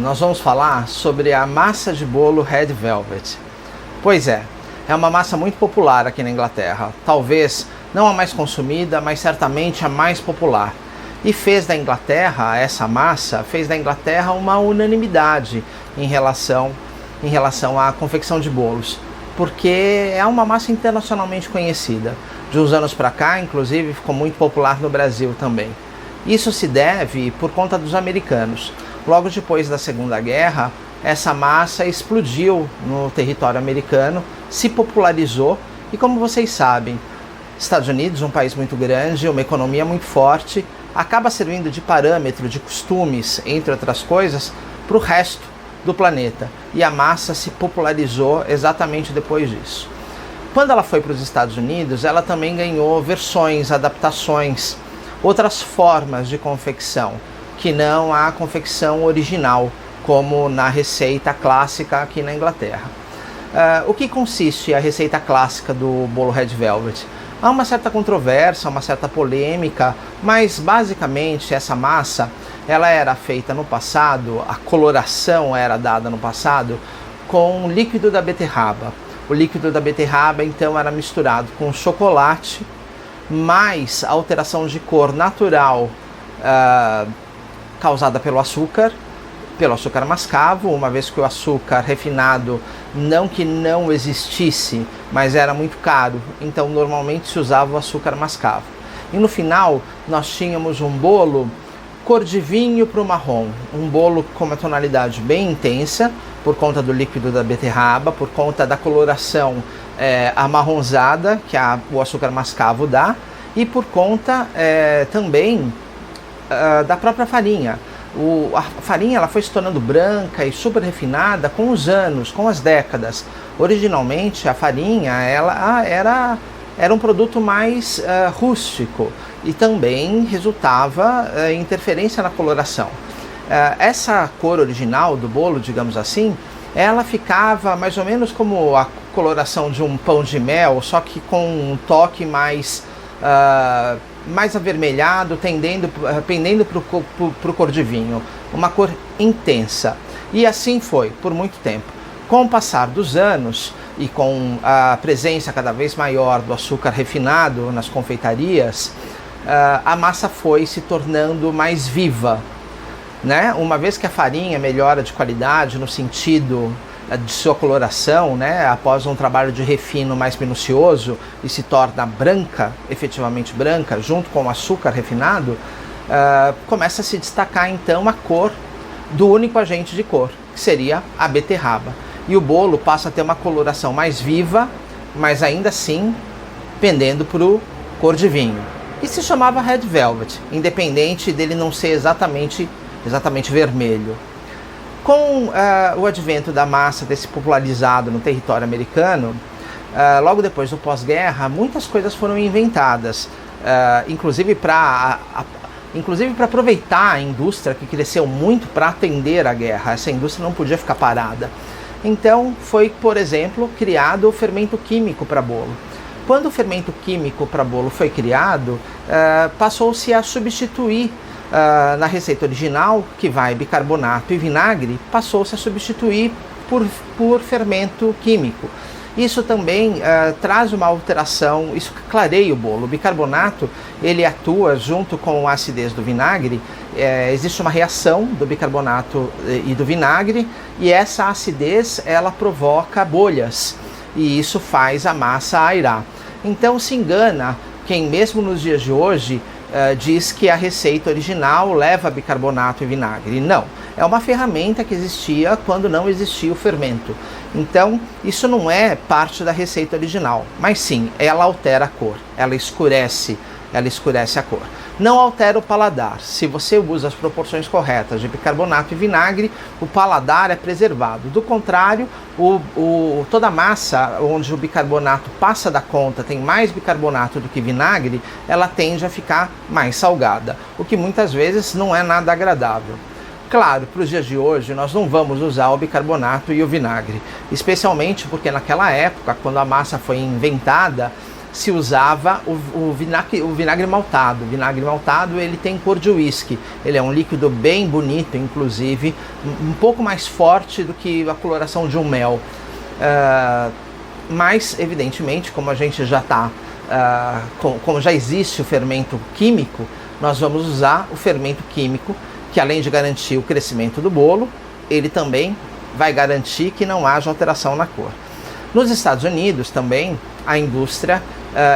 Nós vamos falar sobre a massa de bolo Red Velvet. Pois é uma massa muito popular aqui na Inglaterra. Talvez não a mais consumida, mas certamente a mais popular. E fez da Inglaterra, essa massa, fez da Inglaterra uma unanimidade em relação à confecção de bolos. Porque é uma massa internacionalmente conhecida. De uns anos para cá, inclusive, ficou muito popular no Brasil também. Isso se deve por conta dos americanos. Logo depois da Segunda Guerra, essa massa explodiu no território americano, se popularizou e, como vocês sabem, Estados Unidos, um país muito grande, uma economia muito forte, acaba servindo de parâmetro, de costumes, entre outras coisas, para o resto do planeta. E a massa se popularizou exatamente depois disso. Quando ela foi para os Estados Unidos, ela também ganhou versões, adaptações, outras formas de confecção, que não a confecção original, como na receita clássica aqui na Inglaterra. O que consiste a receita clássica do bolo Red Velvet? Há uma certa controvérsia, uma certa polêmica, mas basicamente essa massa ela era feita no passado, a coloração era dada no passado com líquido da beterraba. O líquido da beterraba então era misturado com chocolate, mais a alteração de cor natural causada pelo açúcar mascavo, uma vez que o açúcar refinado não que não existisse, mas era muito caro, então normalmente se usava o açúcar mascavo. E no final nós tínhamos um bolo cor de vinho para o marrom, um bolo com uma tonalidade bem intensa, por conta do líquido da beterraba, por conta da coloração amarronzada que o açúcar mascavo dá, e por conta também da própria farinha. A farinha ela foi se tornando branca e super refinada com os anos, com as décadas. Originalmente a farinha ela era um produto mais rústico e também resultava em interferência na coloração. Essa cor original do bolo, digamos assim, ela ficava mais ou menos como a coloração de um pão de mel, só que com um toque mais avermelhado, pendendo para o cor de vinho, uma cor intensa. E assim foi por muito tempo. Com o passar dos anos e com a presença cada vez maior do açúcar refinado nas confeitarias, a massa foi se tornando mais viva, né? Uma vez que a farinha melhora de qualidade no sentido de sua coloração, né, após um trabalho de refino mais minucioso e se torna branca, efetivamente branca, junto com o açúcar refinado, começa a se destacar então a cor do único agente de cor, que seria a beterraba. E o bolo passa a ter uma coloração mais viva, mas ainda assim pendendo para o cor de vinho. E se chamava Red Velvet, independente dele não ser exatamente vermelho. Com o advento da massa ter se popularizado no território americano, logo depois do pós-guerra, muitas coisas foram inventadas, inclusive para aproveitar a indústria que cresceu muito para atender a guerra. Essa indústria não podia ficar parada. Então foi, por exemplo, criado o fermento químico para bolo. Quando o fermento químico para bolo foi criado, passou-se a substituir na receita original, que vai bicarbonato e vinagre, passou-se a substituir por fermento químico. Isso também traz uma alteração, isso clareia o bolo. O bicarbonato ele atua junto com a acidez do vinagre, existe uma reação do bicarbonato e do vinagre, e essa acidez ela provoca bolhas, e isso faz a massa airar. Então se engana quem mesmo nos dias de hoje diz que a receita original leva bicarbonato e vinagre. Não, é uma ferramenta que existia quando não existia o fermento. Então, isso não é parte da receita original, mas sim, ela altera a cor, ela escurece a cor. Não altera o paladar. Se você usa as proporções corretas de bicarbonato e vinagre, o paladar é preservado. Do contrário, toda a massa onde o bicarbonato passa da conta, tem mais bicarbonato do que vinagre, ela tende a ficar mais salgada, o que muitas vezes não é nada agradável. Claro, para os dias de hoje nós não vamos usar o bicarbonato e o vinagre, especialmente porque naquela época, quando a massa foi inventada, se usava o vinagre maltado. O vinagre maltado, ele tem cor de uísque, ele é um líquido bem bonito, inclusive, um pouco mais forte do que a coloração de um mel. Mas, evidentemente, como a gente já está, como já existe o fermento químico, nós vamos usar o fermento químico, que além de garantir o crescimento do bolo, ele também vai garantir que não haja alteração na cor. Nos Estados Unidos também, a indústria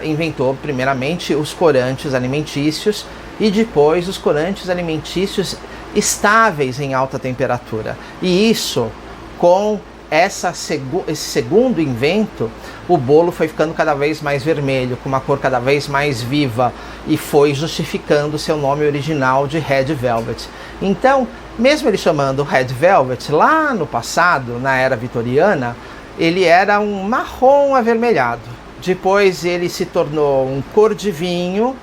inventou primeiramente os corantes alimentícios e depois os corantes alimentícios estáveis em alta temperatura. E isso, com esse segundo invento, o bolo foi ficando cada vez mais vermelho, com uma cor cada vez mais viva, e foi justificando seu nome original de Red Velvet. Então, mesmo ele chamando Red Velvet, lá no passado, na era vitoriana, ele era um marrom avermelhado. Depois ele se tornou um cor de vinho,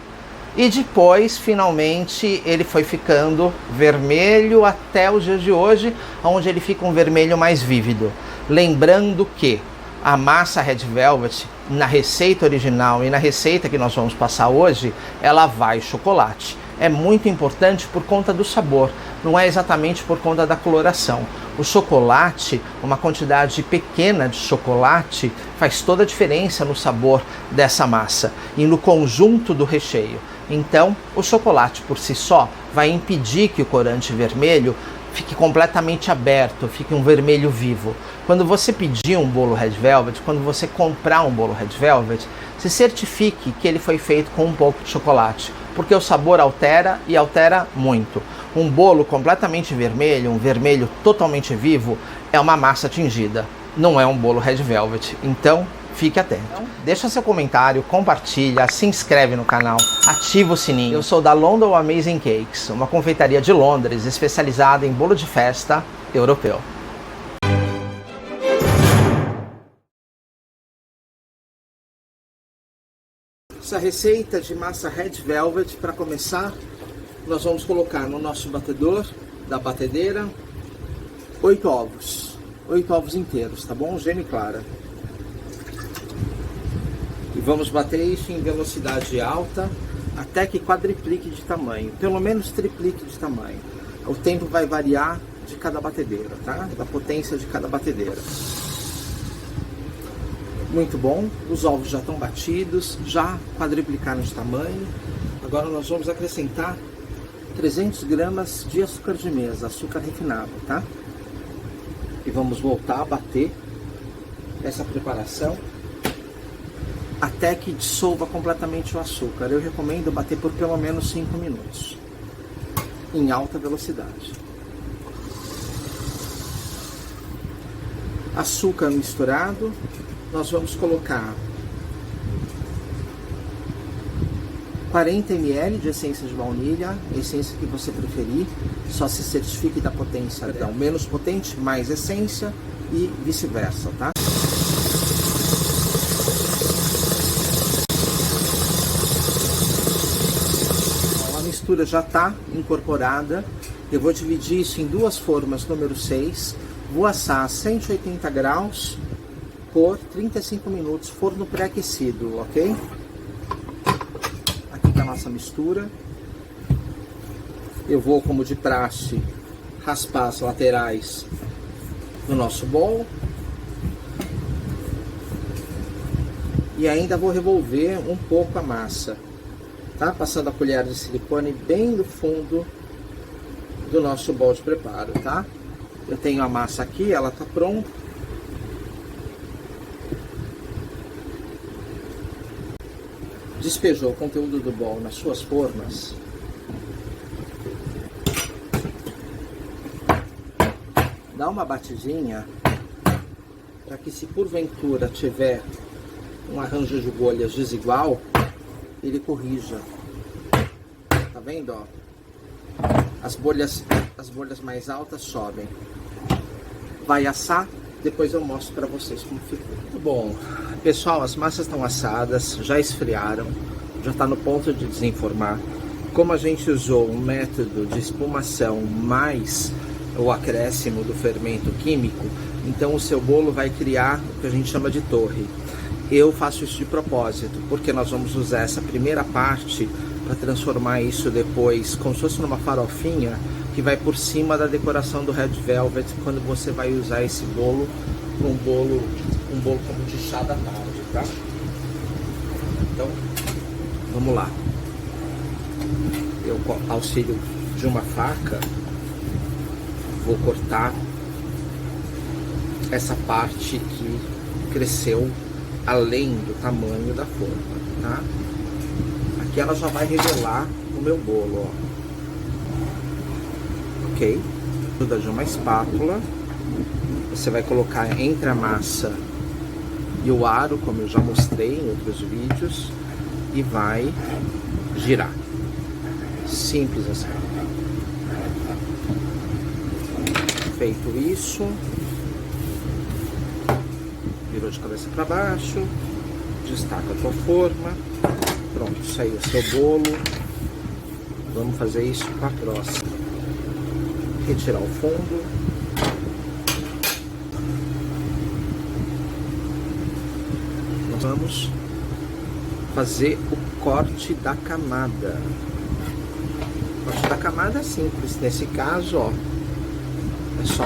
e depois, finalmente, ele foi ficando vermelho até os dias de hoje, onde ele fica um vermelho mais vívido. Lembrando que a massa Red Velvet, na receita original e na receita que nós vamos passar hoje, ela vai chocolate. É muito importante por conta do sabor, não é exatamente por conta da coloração. O chocolate, uma quantidade pequena de chocolate, faz toda a diferença no sabor dessa massa e no conjunto do recheio. Então, o chocolate por si só vai impedir que o corante vermelho fique completamente aberto, fique um vermelho vivo. Quando você pedir um bolo Red Velvet, quando você comprar um bolo Red Velvet, se certifique que ele foi feito com um pouco de chocolate, porque o sabor altera e altera muito. Um bolo completamente vermelho, um vermelho totalmente vivo, é uma massa tingida, não é um bolo Red Velvet. Então, fique atento. Deixa seu comentário, compartilha, se inscreve no canal, ativa o sininho. Eu sou da London Amazing Cakes, uma confeitaria de Londres especializada em bolo de festa europeu. Essa receita de massa Red Velvet, para começar, nós vamos colocar no nosso batedor da batedeira 8 ovos. 8 ovos inteiros, tá bom? Gema clara. E vamos bater isso em velocidade alta até que quadriplique de tamanho, pelo menos triplique de tamanho. O tempo vai variar de cada batedeira, tá? Da potência de cada batedeira. Muito bom, os ovos já estão batidos, já quadriplicaram de tamanho. Agora nós vamos acrescentar 300 gramas de açúcar de mesa, açúcar refinado, tá? E vamos voltar a bater essa preparação até que dissolva completamente o açúcar. Eu recomendo bater por pelo menos 5 minutos, em alta velocidade. Açúcar misturado, nós vamos colocar 40 ml de essência de baunilha, a essência que você preferir, só se certifique da potência dela. Menos potente, mais essência e vice-versa, tá? A mistura já está incorporada. Eu vou dividir isso em duas formas, número 6. Vou assar a 180 graus por 35 minutos, forno pré-aquecido, ok? Aqui está a nossa mistura. Eu vou, como de praxe, raspar as laterais do nosso bowl. E ainda vou revolver um pouco a massa, tá? Passando a colher de silicone bem no fundo do nosso bowl de preparo, tá? Eu tenho a massa aqui, ela tá pronta. Despejou o conteúdo do bowl nas suas formas. Dá uma batidinha para que, se porventura tiver um arranjo de bolhas desigual, ele corrija. Tá vendo, ó? As bolhas mais altas sobem. Vai assar, depois eu mostro para vocês como ficou. Muito bom. Pessoal, as massas estão assadas, já esfriaram, já está no ponto de desenformar. Como a gente usou um método de espumação mais o acréscimo do fermento químico, então o seu bolo vai criar o que a gente chama de torre. Eu faço isso de propósito, porque nós vamos usar essa primeira parte para transformar isso depois como se fosse numa farofinha que vai por cima da decoração do Red Velvet, quando você vai usar esse bolo para um bolo como de chá da tarde, tá? Então, vamos lá. Eu, com auxílio de uma faca, vou cortar essa parte que cresceu além do tamanho da forma, tá? Aqui ela já vai revelar o meu bolo, ó. Ok? Ajuda de uma espátula, você vai colocar entre a massa e o aro, como eu já mostrei em outros vídeos, e vai girar. Simples assim. Feito isso, virou de cabeça para baixo, destaca a tua forma, pronto, saiu o seu bolo. Vamos fazer isso para a próxima. Retirar o fundo. Nós vamos fazer o corte da camada. O corte da camada é simples, nesse caso, ó, é só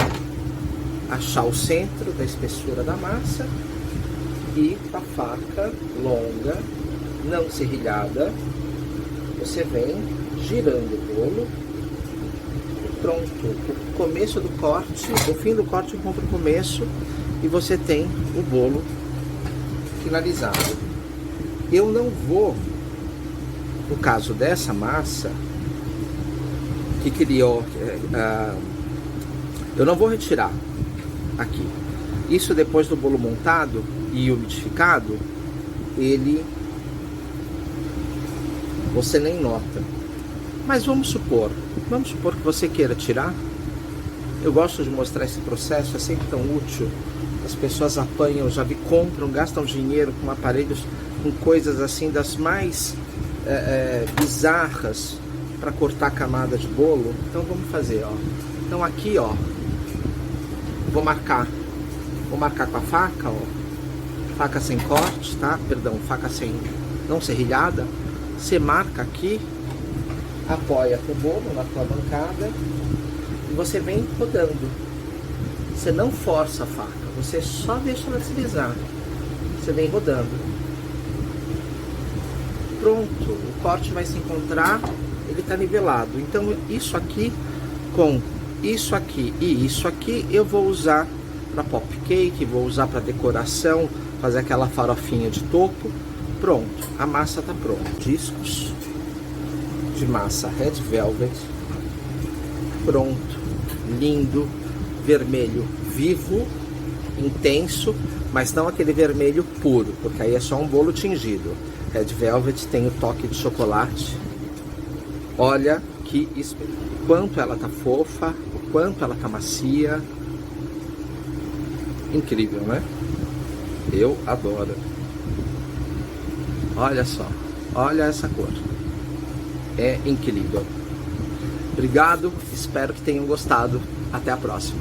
achar o centro da espessura da massa e com a faca longa, não serrilhada, você vem girando o bolo. Pronto, o começo do corte, o fim do corte encontra o começo e você tem o bolo finalizado. Eu não vou, no caso dessa massa que criou, eu não vou retirar aqui. Isso depois do bolo montado e umidificado, você nem nota. Mas vamos supor que você queira tirar. Eu gosto de mostrar esse processo, é sempre tão útil. As pessoas apanham, já vi, compram, gastam dinheiro com aparelhos, com coisas assim das mais bizarras para cortar a camada de bolo. Então vamos fazer, ó. Então aqui, ó, vou marcar com a faca, ó, faca sem corte, tá? Perdão, faca sem, não serrilhada. Você marca aqui, apoia o bolo na tua bancada e você vem rodando. Você não força a faca, você só deixa ela deslizar. Você vem rodando. Pronto, o corte vai se encontrar, ele está nivelado. Então isso aqui com isso aqui e isso aqui eu vou usar para pop cake, vou usar para decoração, fazer aquela farofinha de topo. Pronto, a massa está pronta. Discos de massa Red Velvet, pronto, lindo, vermelho vivo, intenso, mas não aquele vermelho puro, porque aí é só um bolo tingido. Red Velvet tem o toque de chocolate. Olha que o quanto ela tá fofa, o quanto ela tá macia. Incrível, né? Eu adoro. Olha só, olha essa cor. É incrível. Obrigado, espero que tenham gostado. Até a próxima.